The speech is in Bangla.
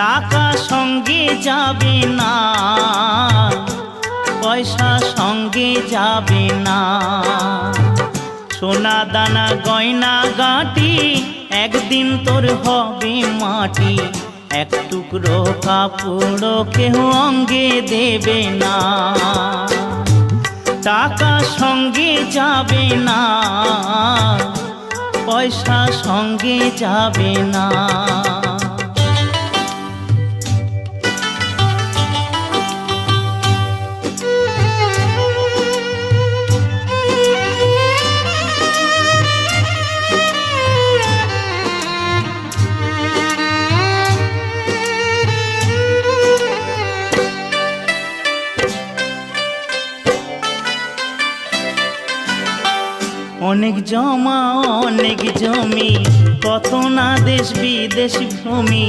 টাকা সঙ্গে যাবে না, পয়সা সঙ্গে যাবে না। সোনা দানা গয়না গাঁটি একদিন তোর হবে মাটি, এক টুকরো কাপড় কেউ অঙ্গে দেবে না। টাকা সঙ্গে যাবে না, পয়সা সঙ্গে যাবে না। অনেক জমা অনেক জমি, কত না দেশ বিদেশ ভূমি।